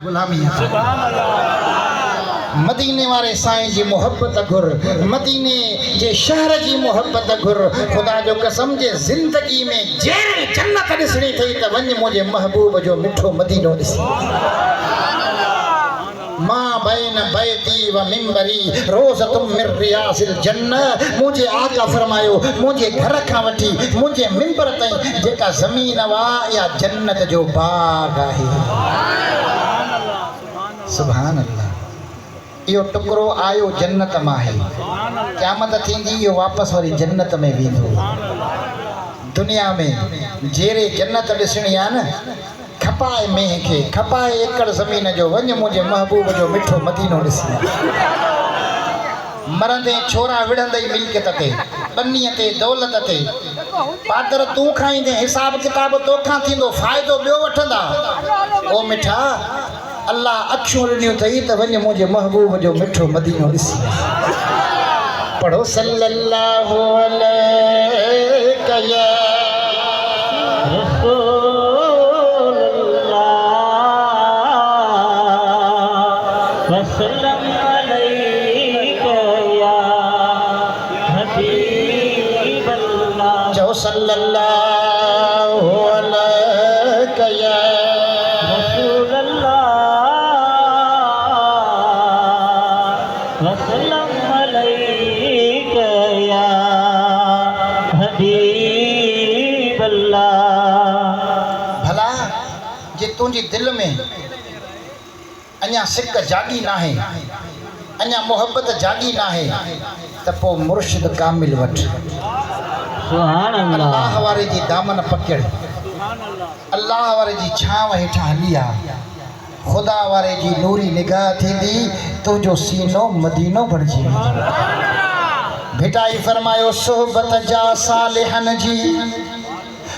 गुलामी मदीने वाले साईं जी मोहब्बत घुर, मदीने जे शहर जी मोहब्बत घुर। खुदा जो कसम जे जिंदगी में जेरे जन्नत ॾिसणी थई त वञ मुंहिंजे महबूब जो मिठो मदीनो ॾिसी। मां बैन बैती व मिंबरी रोज़तुम मिन रियाज़िल जन्नत। मुझे आका फरमायो मुझे घर खां वठी मुझे मिंबर ताईं जेका ज़मीन वा या जन्नत जो बाग आहे। सुभान अल्लाह। यो टुकड़ो आयो जन्नत मां है, क़यामत थींदी यो वापस वरी जन्नत में वेंदो। दुनिया में जेरे जन्नत ॾिसणी आहे न, खपाए मेह खे, खपाए एकड़ ज़मीन जो, वञ मुंहिंजे महबूब जो मिठो मदीनो ॾिसी। मरंदे छोरा विढ़ंदई मिल्कियत ते, बन्नीअ ते, दौलत ते। पादर तूं खाईंदे, हिसाब किताब तोखां थींदो, फ़ाइदो ॿियो वठंदा। ओ मिठा अल्लाह अखियूं ॾिनियूं अथई त वञ मुंहिंजे महबूब जो मिठो मदीनो ॾिसी। पढ़ो सल्लल्लाहु अलैहि या वसल्लम अलैका या हबीबल्लाह। जो सल्लल्लाहु अलैका या रसूलल्लाह, वसल्लम अलैका या हबीबल्लाह। भला जे तुंहिंजी दिल में अञा सिक जागी ना है, अञा मोहब्बत जागी ना है, त पोइ मुर्शिद कामिल वठ। सुभान अल्लाह। अल्लाह वारे जी दामन पकड़, अल्लाह वारे जी छांव हेठां हली आ। खुदा वारे जी नूरी निगाह थींदी, तुंहिंजो सीनो मदीनो बणिजी वेंदो। भिटाई फरमायो सोहबत जा सालिहन जी,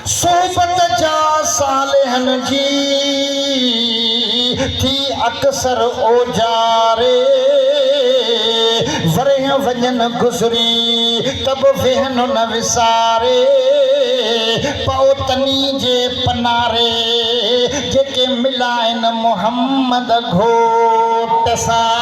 सोहबत जा सालिहन जी थी अक्सर ओजारे। वरह वञन गुज़री तब वेहन न विसारे। पौतनी जे पनारे जेके मिलाइन मोहम्मद घोट सां।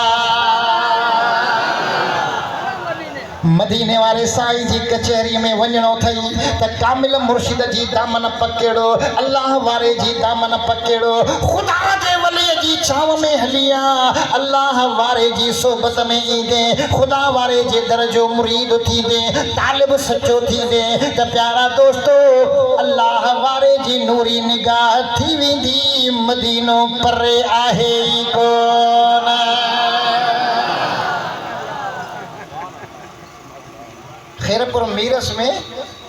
मदीने वाले साईं जी कचहरी में वञणो थई त कामिल मुर्शिद जी दामन पकड़ो, अल्लाह वारे जी दामन पकड़ो। खुदा जे वली जी छांव में हलिया, अल्लाह वारे जी सोबत में ईंदे, खुदा वारे जे दर जो मुरीद थींदे, तालिब सचो थींदे त प्यारा दोस्तो अल्लाह वारे जी नूरी निगाह थी वेंदी। मदीनो परे आहे ई कोन। खैरपुर मीरस में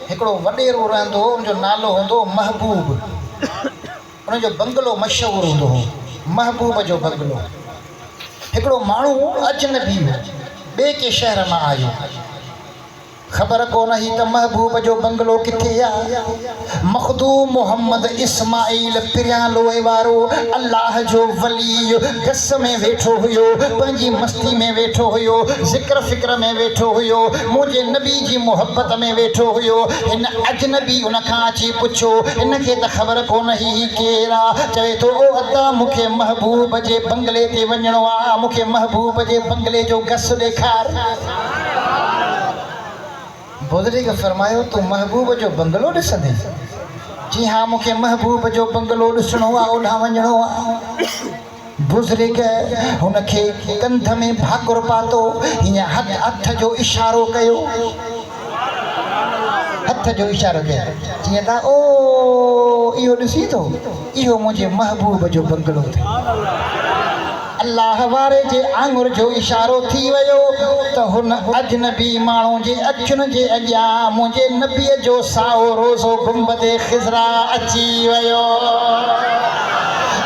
हिकिड़ो वॾेरो रहंदो हो, उनजो नालो हूंदो महबूब। उनजो बंगलो मशहूरु हूंदो हो, महबूब जो बंगलो। हिकिड़ो माण्हू अजनबी हो, ॿिए के शहर मां आयो, ख़बर कोन हुई त महबूब जो बंगलो किथे आहे। मखदूम मोहम्मद इस्माइल पिरियां लोहे वारो अल्लाह जो वली गस में वेठो हुयो, पंहिंजी मस्ती में वेठो हुयो, ज़िक्र फ़िक्र में वेठो हुयो, मुंहिंजे नबी जी मोहब्बत में वेठो हुयो। हिन अजनबी उन खां अची पुछो, हिनखे त ख़बर कोन हुई ही केरु आहे। चवे थो ओ अदा मूंखे महबूब जे बंगले ते वञिणो आहे, मूंखे महबूब जे बंगले जो गस ॾेखार। बुज़ुर्ग फरमायो तू महबूब जो बंगलो ॾिसंदे? जी हाँ मूंखे महबूब जो बंगलो ॾिसणो आहे, ओॾां वञिणो आहे। बुज़ुर्ग हुनखे कंध में भाकुर पातो, हीअं हथ जो इशारो कयो, हथ जो इशारो कयो, जीअं त ओ इहो ॾिसी थो, इहो मुंहिंजे महबूब जो बंगलो अथई। अल्लाह वारे जे आंगुर जो इशारो थी वियो त हुन अजनबी माण्हू जे अखियुनि जे अॻियां मुंहिंजे नबीअ जो साओ रोज़ो गुंबदे ख़िज़रा अची वियो।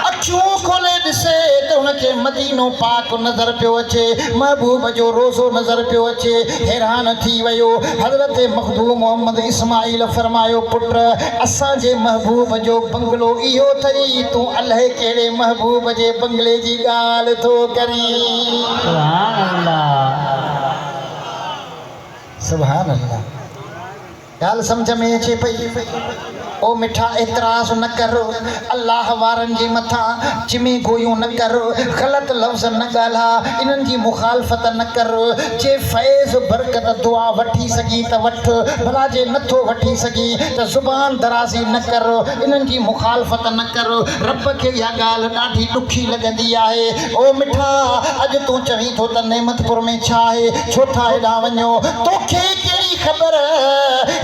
अखियूं खोले ॾिसे त हुनखे मदीनो पाक नज़र पियो अचे, महबूब जो रोज़ो नज़र पियो अचे। हैरान थी वियो। हज़रत मखदूम मोहम्मद इस्माइल फरमायो पुट असांजे महबूब जो बंगलो इहो अथई, तूं अलाए कहिड़े महबूब जे बंगले जी ॻाल्हि थो करीं। सुभान अल्लाह। सुभान अल्लाह। ॻाल्हि सम्झ में अचे पई? ओ मिठा एतराज़ न कर अल्लाह वारनि जे मथां चिमी गोयूं न कर ग़लति लफ़्ज़ न ॻाल्हा इन्हनि जी मुखालफ़त न कर जे फैज़ बरकत दुआ वठी सघी त वठ भला जे नथो वठी सघी त ज़ुबान दराज़ी न कर इन्हनि जी मुखालफ़त न कर रब खे इहा ॻाल्हि ॾाढी ॾुखी लॻंदी आहे ओ मिठा अॼु तूं चवीं थो त नेमतपुर में छा आहे छो था हेॾां वञो तोखे कहिड़ी ख़बर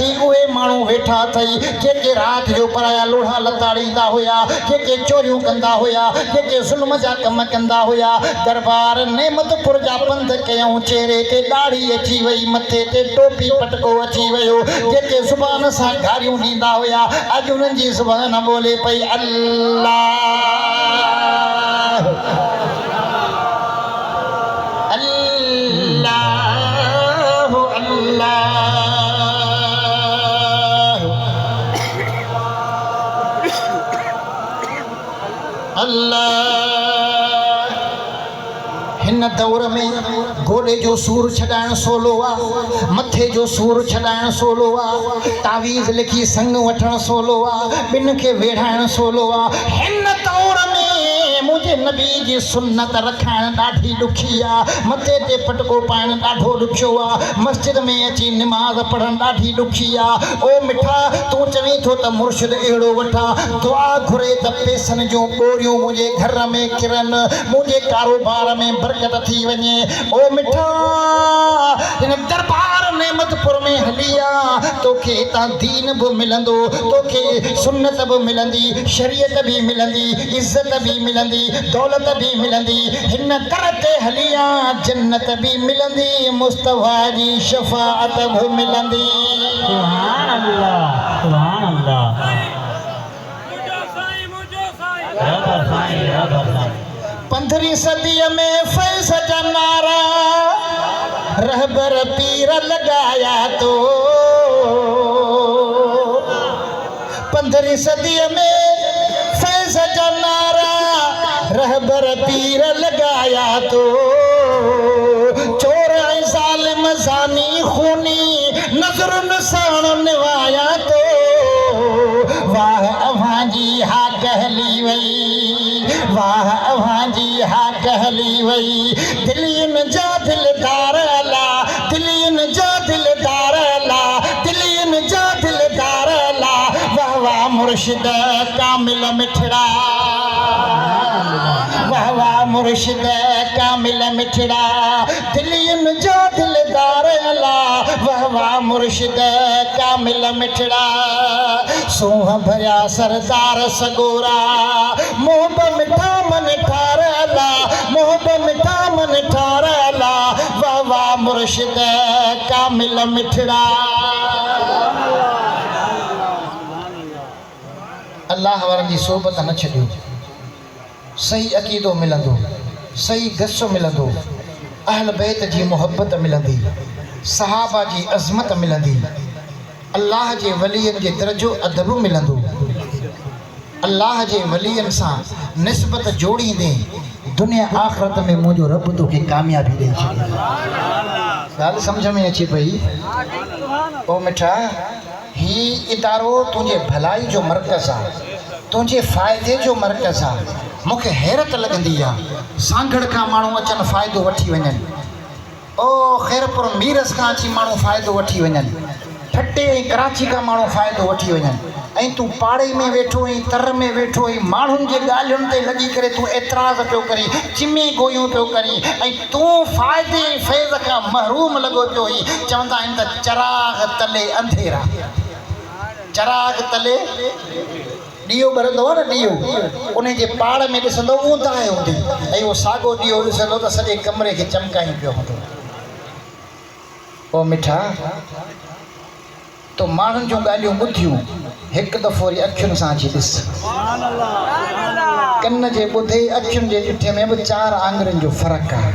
ही उहे माण्हू वेठा अथई जेके राति जो पराया लोढ़ा लताड़ींदा हुया जेके चोरियूं कंदा हुया जेके ज़ुल्म जा कम कंदा हुया दरबार नेमतपुर जा पंध कयूं चेहरे ते ॾाढ़ी अची वई मथे ते टोपी पटको अची वियो जेके ज़ुबान सां गारियूं ॾींदा हुया अॼु उन्हनि जी ज़ुबान ॿोले पई अल्लाह हिन दौर में गोॾे जो सूर छॾाइण सवलो आहे मथे जो सूर छॾाइण सवलो आहे तावीज़ लिखी संग वठणु सवलो आहे ॿिनि खे वेढ़ाइण सवलो आहे हिन दौर में मुंहिंजे नबी जी सुन्नत रखाइण ॾाढी ॾुखी आहे मथे ते पटको पाइण ॾाढो ॾुखियो आहे मस्जिद में अची निमाज़ पढ़णु ॾाढी ॾुखी आहे ओ मिठा तूं चवीं थो त मुर्शिद अहिड़ो वठां दुआ घुरे त पैसनि जूं ॿोरियूं मुंहिंजे घर में किरनि मुंहिंजे कारोबार में बरकत थी वञे ओ मिठा हिन दरबार नेमतपुर में हली आ तोखे हितां दीन बि मिलंदो तोखे सुन्नत बि मिलंदी शरीयत बि मिलंदी इज़त बि मिलंदी दौलत भी मिलंदी हिन दर ते हली आ जन्नत भी मिलंदी मुस्तफा जी शफाअत भी मिलंदी सुभान अल्लाह सुभान अल्लाह रब साईं 15वीं सदीअ में फैज़ जा नारा रहबर पीर लगाया तो 15वीं सदीअ में फैज़ जा नारा रहबर पीर लगाया तो चोर ऐं ज़ालिम ज़ानी खूनी नज़र निशान निवाया तो वाह अव्हां जी हा कहली वई वाह अव्हां जी हा कहली वई दिलियुनि जा दिलदार अला दिलियुनि जा दिलदार अला दिलियुनि जा दिलदार अला वाह वाह मुर्शिद कामिल मिठड़ा वाह वाह मुर्शिद कामिल मिठड़ा दिलियुनि जा दिलदार अला वाह वाह मुर्शिद कामिल मिठड़ा सूंह भरिया सरदार सगोरा मोहब मिठा मन ठार अला मोहब मिठा मन ठार अला वाह वाह मुर्शिद कामिल मिठड़ा अल्लाह वारनि जी सोबत न छॾियो सही अक़ीदो मिलंदो सही गसो मिलंदो अहल बैत जी मोहब्बत मिलंदी सहाबा जी अज़मत मिलंदी अल्लाह जे वलियनि जे दर्जो अदब मिलंदो अल्लाह जे वलियनि सां निस्बत जोड़ींदे दुनिया आख़िरत में मुंहिंजो रब तोखे कामयाबी ॾेई छॾे ॻाल्हि सम्झ में अचे पई ओ मिठा ही इदारो तुंहिंजे भलाई जो मर्कज़ आहे तुंहिंजे फ़ाइदे जो मर्कज़ आहे मूंखे हैरत लॻंदी आहे सांगड़ खां माण्हू अचनि फ़ाइदो वठी वञनि ओ ख़ैरपुर मीरस खां अची माण्हू फ़ाइदो वठी वञनि ठटे ऐं कराची खां माण्हू फ़ाइदो वठी वञनि ऐं तूं पाड़े में वेठो ऐं तर में वेठो ऐं माण्हुनि जे ॻाल्हियुनि ते लॻी करे तूं एतिराज़ पियो करी चिमी गोयूं पियो करी ऐं तूं फ़ाइदे फैज़ खां महरूम लॻो पियो हुई चवंदा आहिनि त चराग तले अंधेरा चराग तले ॾीओ ॿरंदो आहे न ॾीओ उन जे पाड़ में ॾिसंदो ऊंदाहि हूंदी ऐं उहो साॻो ॾीओ ॾिसंदो त सॼे कमरे खे चमकाई पियो हूंदो ओ मिठा तो माण्हुनि जूं ॻाल्हियूं ॿुधियूं हिकु दफ़ो वरी अखियुनि सां अची ॾिस कन जे ॿुधे अखियुनि जे ॾिठे में बि 4 आङुरियुनि जो फ़र्क़ु आहे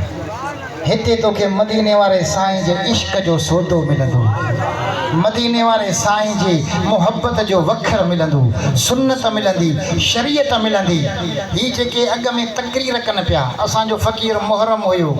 हिते तोखे मदीने वारे साईं जे इश्क जो सौदो मिलंदो मदीने वारे साईं जी मोहब्बत जो वखर मिलंदो सुन्नत मिलंदी शरीयत मिलंदी ही जेके अॻ में तकरीर कनि पिया असांजो फ़क़ीर मुहर्रम हुयो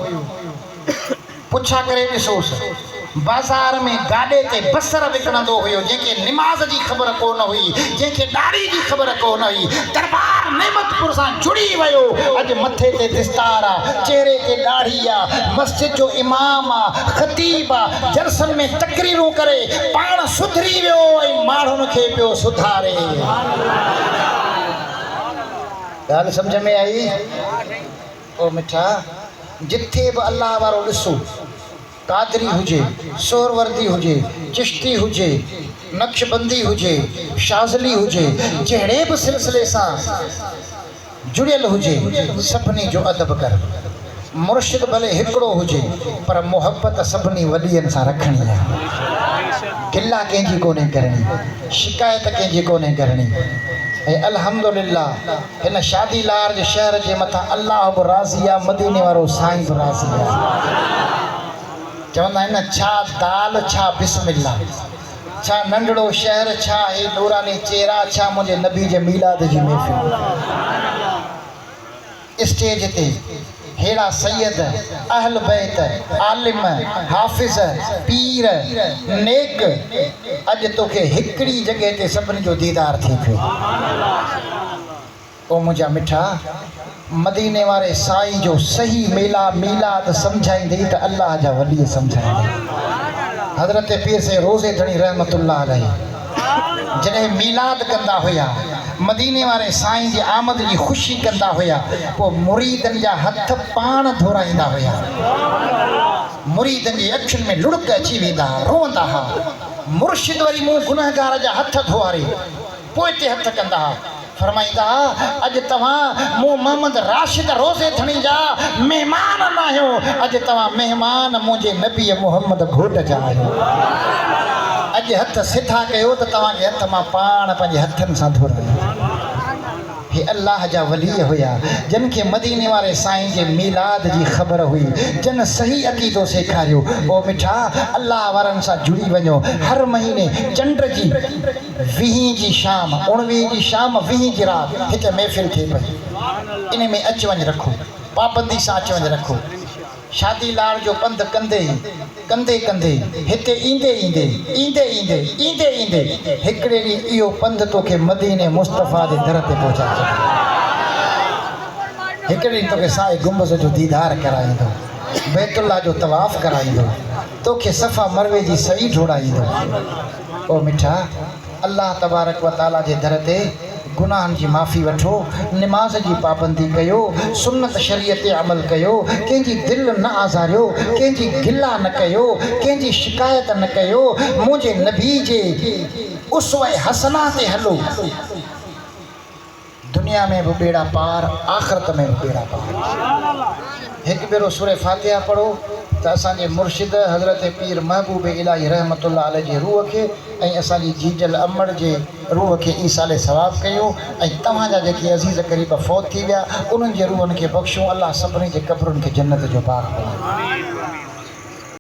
पुछा करे ॾिसोसि बाज़ार में गाॾे ते बसर विकिणंदो हुयो, जंहिंखे निमाज़ जी ख़बर कोन हुई, जंहिंखे ॾाढ़ी जी ख़बर कोन हुई, दरबार नेमतपुर सां जुड़ी वियो। अॼु मथे ते दिस्तार आहे, चेहरे ते ॾाढ़ी आहे, मस्जिद जो इमाम आहे, ख़तीब आहे, जलसनि में तकरीरूं करे पाण सुधरी वियो ऐं माण्हुनि खे पियो सुधारे। ॻाल्हि सम्झ में आई? ओ मिठा, जिथे बि अल्लाह वारो ॾिसो, कादरी हुजे, सोहरवर्दी हुजे, चिश्ती हुजे, नक्शबंदी हुजे, शाज़ली हुजे, जहिड़े बि सिलसिले सां जुड़ियल हुजे, सभिनी जो अदब कर। मुर्शिद भले हिकिड़ो हुजे पर मोहब्बत सभिनी वॾीअनि सां रखणी आहे। गिला कंहिंजी कोन्हे करणी, शिकायत कंहिंजी कोन्हे करणी। ऐं अल्हम्दुलिल्लाह हिन शादी लार जे शहर जे मथां अल्लाह बि राज़ी आहे, मदीने वारो साईं बि राज़ी आहे। चवंदा आहिनि न, छा दाल छा बिस्मिल्लाह, छा नंढड़ो शहर, छा हे नूरानी चेहरा, छा मुंहिंजे नबी जे मीलाद जी महफ़िल। स्टेज ते हेड़ा सैयद, अहल बैत, आलिम, हाफ़िज़, पीर, नेक, अॼु तोखे हिकिड़ी जॻह ते सभिनी जो दीदार थी पियो। ओ मुंहिंजा मिठा, मदीने वारे साईं जो सही मीलाद सम्झाईंदे त अल्लाह जा वली सम्झाईंदे। हज़रत पीर से रोज़े धणी रहमतुल्लाह अलैहि जॾहिं मीलाद कंदा हुया, मदीने वारे साईं जी आमद जी ख़ुशी कंदा हुया, पोइ मुरीदनि जा हथ पाण धोराईंदा हुया। मुरीदनि जी अखियुनि में लुड़क अची वेंदा, रोअंदा हुआ। मुर्शिद वरी मूं गुनहगार जा हथ धोआरे पोइ ते हथ कंदा हुआ। फरमाईंदा, अॼु तव्हां मूं मोहम्मद राशिद रोज़े धणी जा महिमान न आहियो, अॼु तव्हां महिमान मुंहिंजे नबी मोहम्मद घोट जा आहियो। अॼु हथ सिधा कयो त तव्हांखे हथ मां पाण पंहिंजे हथनि सां धोरायो। हे अल्लाह जा वली हुया, जिन खे मदीने वारे साईं जे मीलाद जी ख़बर हुई, जिन सही अक़ीदो सेखारियो। ओ मिठा, अल्लाह वारनि सां जुड़ी वञो। हर महीने चंड जी 20 जी शाम, 19 जी शाम, 20 जी राति हिते महफ़िल थिए पई। इन में अच वञ रखो, पाबंदी सां अच वञ रखो। शादी लाड़ जो पंध कंदे कंदे हिते ईंदे ईंदे हिकिड़े ॾींहुं इहो पंध तोखे मदीने मुस्तफ़ा जे दर ते पहुचाए। हिकिड़े ॾींहुं तोखे साए गुंबज़ जो दीदार कराईंदो, बैतुल्लाह जो तवाफ़ कराईंदो, तोखे सफ़ा मरवे जी सई ढोड़ाईंदो। ओ मिठा, अल्लाह तबारक व ताला जे दर ते गुनाहनि जी माफ़ी वठो, निमाज़ जी पाबंदी कयो, सुन्नत शरीयत ते अमल कयो, कंहिंजी दिलि न आज़ारियो, कंहिंजी गिला न कयो, कंहिंजी शिकायत न कयो। मुंहिंजे नबी जे उसवे हसना ते हलो, दुनिया में भी बेड़ा पार, आख़िरत में भी बेड़ा पार। एक भेरो सूरह फातिहा पढ़ो त असांजे मुर्शिद हज़रत पीर महबूब इलाही रहमतुल्लाह अलैहि जे रूह खे ऐं असांजी जीजल अमड़ जे रूह खे ईसाले सवाब कयो। ऐं तव्हांजा जेके अज़ीज़ क़रीब फ़ौत थी विया, उन्हनि जे रूहनि खे बख़्शूं। अल्लाह सभिनी जे क़ब्रुनि खे जन्नत जो बाग़ बणाए।